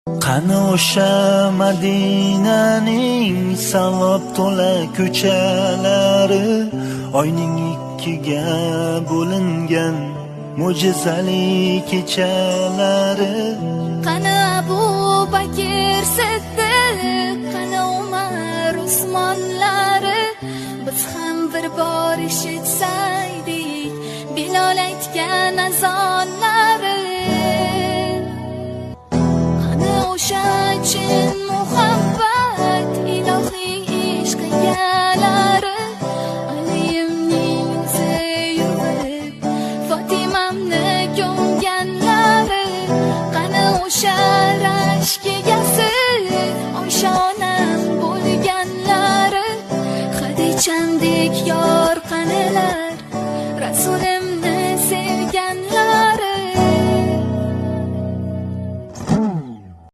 Qani o'sha Madinaning savob to'la ko'chalari, oyning ikkiga bo'lingan mo'jizali kechalari. Qani Abu Bakr Siddiq, qani Umar Usmonlari, biz ham bir bor eshitsaydik Bilol aytgan azonlari. Qani o'sha chin muhabbat